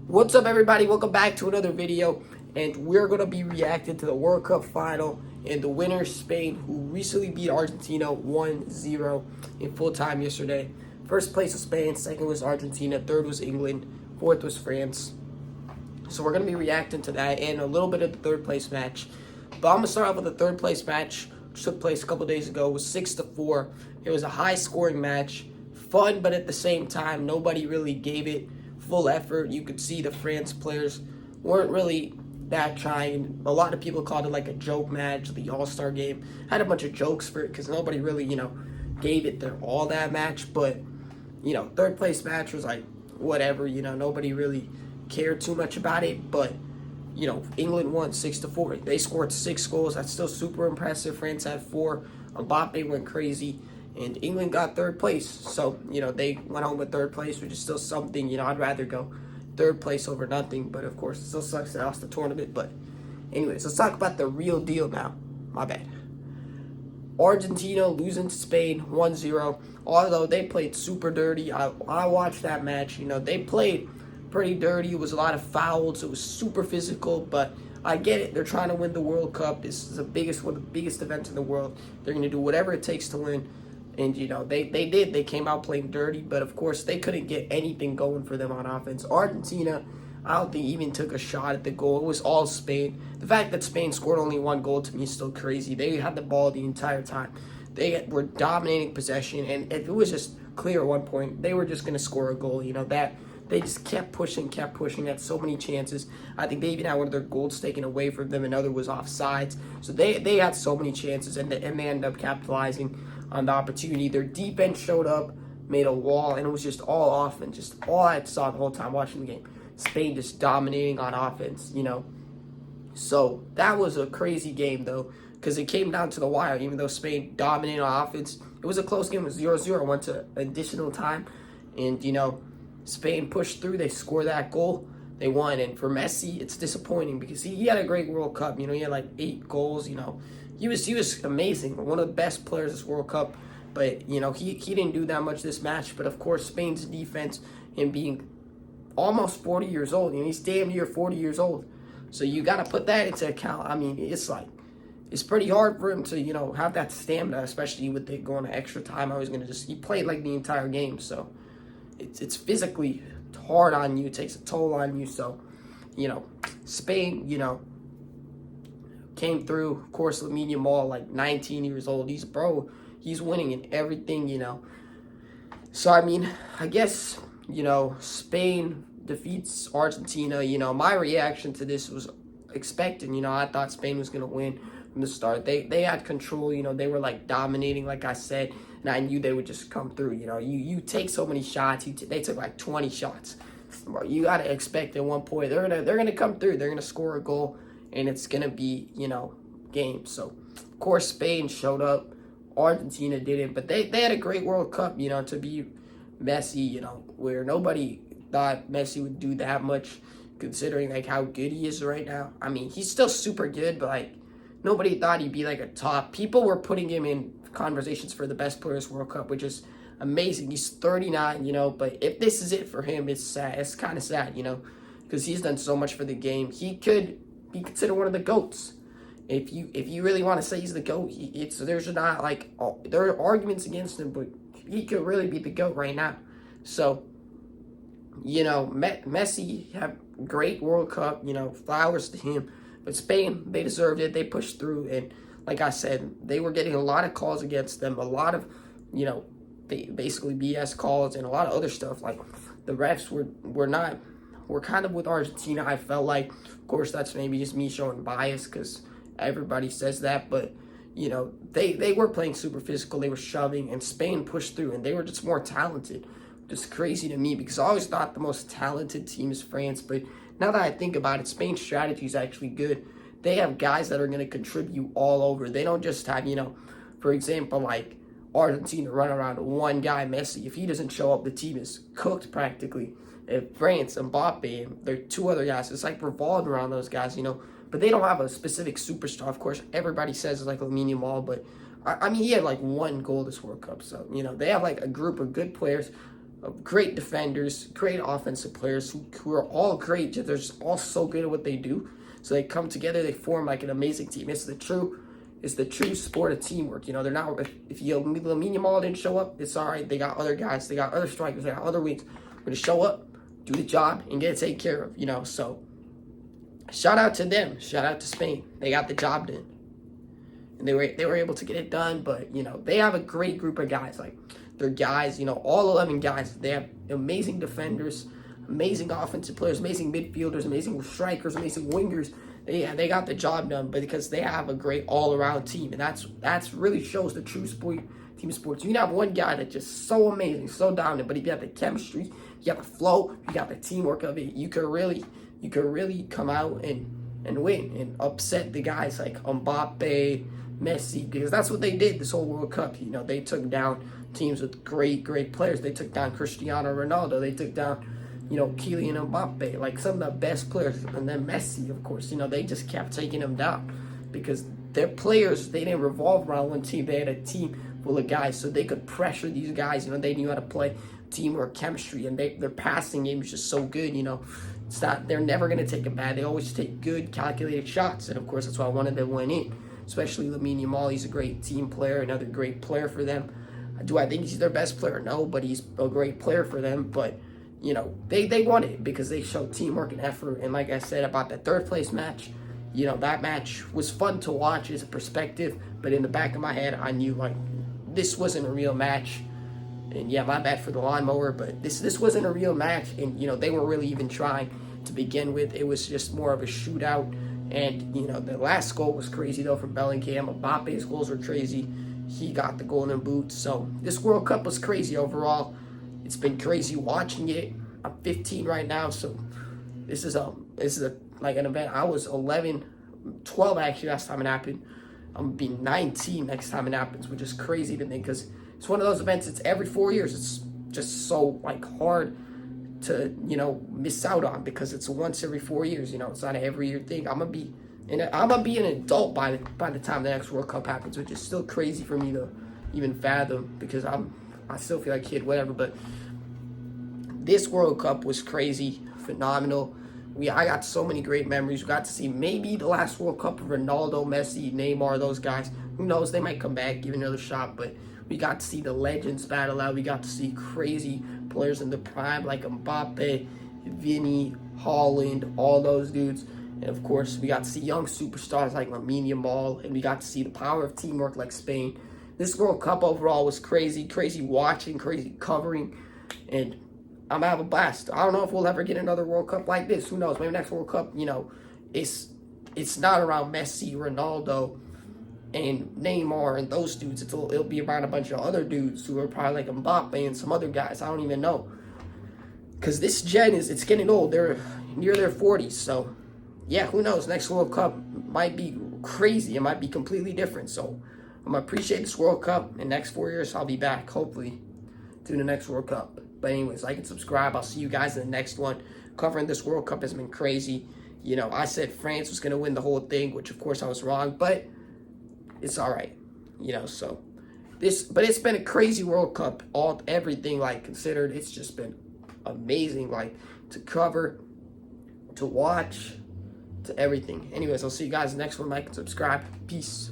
What's up, everybody? Welcome back to another video, and we're going to be reacting to the World Cup final and the winner, Spain, who recently beat Argentina 1-0 in full time yesterday. First place was Spain, second was Argentina, third was England, fourth was France. So we're going to be reacting to that and a little bit of the third place match. But I'm going to start off with the third place match, which took place a couple days ago. It was 6-4. It was a high scoring match, fun, but at the same time, nobody really gave it full effort. You could see the France players weren't really that trying. A lot of people called it like a joke match. The All-Star game had a bunch of jokes for it because nobody really, gave it their all that match. But, third place match was like whatever. Nobody really cared too much about it. But, England won 6-4. They scored 6 goals. That's still super impressive. France had 4. Mbappe went crazy. And England got third place. So, they went home with third place, which is still something. I'd rather go third place over nothing. But, of course, it still sucks they lost the tournament. But, anyways, let's talk about the real deal now. My bad. Argentina losing to Spain 1-0. Although they played super dirty. I watched that match. They played pretty dirty. It was a lot of fouls. It was super physical. But I get it. They're trying to win the World Cup. This is one of the biggest events in the world. They're going to do whatever it takes to win. And, they did. They came out playing dirty. But, of course, they couldn't get anything going for them on offense. Argentina, I don't think even took a shot at the goal. It was all Spain. The fact that Spain scored only 1 goal to me is still crazy. They had the ball the entire time. They were dominating possession. And it was just clear at one point. They were just going to score a goal. They just kept pushing, had so many chances. I think they even had one of their goals taken away from them. Another was offsides. So they had so many chances, and they ended up capitalizing on the opportunity. Their defense showed up, made a wall, and it was just all offense. Just all I saw the whole time watching the game. Spain just dominating on offense, So that was a crazy game, though, because it came down to the wire. Even though Spain dominated on offense, it was a close game. It was 0-0. Went to additional time, and, Spain pushed through. They scored that goal. They won. And for Messi, it's disappointing because he had a great World Cup. He had like 8 goals. He was amazing. One of the best players this World Cup. But, he didn't do that much this match. But, of course, Spain's defense, him being almost 40 years old. He's damn near 40 years old. So you got to put that into account. I mean, it's pretty hard for him to, have that stamina, especially with it going to extra time. He played like the entire game. So it's physically hard on you. It takes a toll on you. So, Spain, came through. Of course, Lamine Yamal, like 19 years old. He's winning in everything, So, I guess, Spain defeats Argentina. My reaction to this was expected. I thought Spain was going to win from the start. They had control. They were, like, dominating, like I said. And I knew they would just come through. You take so many shots. They took like 20 shots. You got to expect at one point they're gonna come through. They're gonna score a goal, and it's gonna be game. So of course Spain showed up. Argentina didn't, but they had a great World Cup. To be Messi. Where nobody thought Messi would do that much, considering like how good he is right now. He's still super good, but like nobody thought he'd be like a top. People were putting him in conversations for the best players World Cup, which is amazing. He's 39, but if this is it for him, it's sad. It's kind of sad, because he's done so much for the game. He could be considered one of the GOATs. If you really want to say he's the GOAT, there's not like there are arguments against him, but he could really be the GOAT right now. So, Messi had great World Cup. Flowers to him. But Spain, they deserved it. They pushed through, and like I said, they were getting a lot of calls against them, a lot of, basically BS calls and a lot of other stuff. Like the refs were kind of with Argentina. I felt like, of course, that's maybe just me showing bias because everybody says that, but they were playing super physical. They were shoving, and Spain pushed through, and they were just more talented. Just crazy to me because I always thought the most talented team is France, but now that I think about it, Spain's strategy is actually good. They have guys that are going to contribute all over. They don't just have, for example, like Argentina run around one guy, Messi. If he doesn't show up, the team is cooked practically. If France, Mbappe, and there are 2 other guys. It's like revolved around those guys, But they don't have a specific superstar. Of course, everybody says it's like Lamine Yamal, but he had like 1 goal this World Cup. So, they have like a group of good players. of great defenders, great offensive players who are all great. They're just all so good at what they do. So they come together, they form like an amazing team. It's the true sport of teamwork. You know, they're not, if Lamine Yamal didn't show up, it's all right. They got other guys, they got other strikers, they got other wings. We're going to show up, do the job, and get it taken care of, you know. So shout out to them. Shout out to Spain. They got the job done. And they were able to get it done, but, you know, they have a great group of guys. Like, they're guys, you know, all 11 guys. They have amazing defenders, amazing offensive players, amazing midfielders, amazing strikers, amazing wingers. They got the job done, but because they have a great all-around team, and that's really shows the true team sports. You can have one guy that's just so amazing, so dominant, but if you have the chemistry, you got the flow, you got the teamwork of it, you could really come out and win and upset the guys like Mbappe, Messi, because that's what they did this whole World Cup. You know, they took down teams with great players. They took down Cristiano Ronaldo. They took down, you know, Kylian Mbappe, like some of the best players. And then Messi, of course, you know, they just kept taking them down because their players, they didn't revolve around one team. They had a team full of guys, so they could pressure these guys. You know, they knew how to play teamwork, chemistry, and their passing game was just so good, you know. It's not, they're never going to take a bad. They always take good, calculated shots, and of course, that's why I wanted them to win in. Especially Lamine Yamal, he's a great team player, another great player for them. Do I think he's their best player? No, but he's a great player for them. But, you know, they won it because they showed teamwork and effort. And like I said about that third place match, you know, that match was fun to watch as a perspective. But in the back of my head, I knew, like, this wasn't a real match. And yeah, my bad for the lawnmower, but this wasn't a real match. And, you know, they weren't really even trying to begin with. It was just more of a shootout. And, you know, the last goal was crazy, though, from Bellingham. Mbappe's goals were crazy. He got the golden boot. So this World Cup was crazy overall. It's been crazy watching it. I'm 15 right now, so this is like an event. I was 12 actually last time it happened. I'm gonna be 19 next time it happens, which is crazy to think because it's one of those events. It's every 4 years. It's just so like hard to, you know, miss out on because it's once every 4 years. You know, it's not an every year thing. I'm gonna be an adult by the time the next World Cup happens, which is still crazy for me to even fathom because I still feel like a kid, whatever. But this World Cup was crazy, phenomenal. I got so many great memories. We got to see maybe the last World Cup of Ronaldo, Messi, Neymar, those guys. Who knows? They might come back, give another shot. But we got to see the legends battle out. We got to see crazy players in the prime like Mbappe, Vinny, Haaland, all those dudes. And of course, we got to see young superstars like Lamine Yamal, and we got to see the power of teamwork like Spain. This World Cup overall was crazy watching, crazy covering, and I'm gonna have a blast. I don't know if we'll ever get another World Cup like this. Who knows? Maybe next World Cup, you know, it's not around Messi, Ronaldo, and Neymar and those dudes. It'll be around a bunch of other dudes who are probably like Mbappe and some other guys. I don't even know. Because this gen it's getting old. They're near their 40s. So, yeah, who knows? Next World Cup might be crazy. It might be completely different. So, I'm going to appreciate this World Cup. In the next 4 years, I'll be back, hopefully, to the next World Cup. But anyways, like and subscribe. I'll see you guys in the next one. Covering this World Cup has been crazy. You know, I said France was going to win the whole thing, which, of course, I was wrong. But it's all right. You know, so but it's been a crazy World Cup. Everything, like, considered. It's just been amazing, like, to cover, to watch, to everything. Anyways, I'll see you guys in the next one. Like and subscribe. Peace.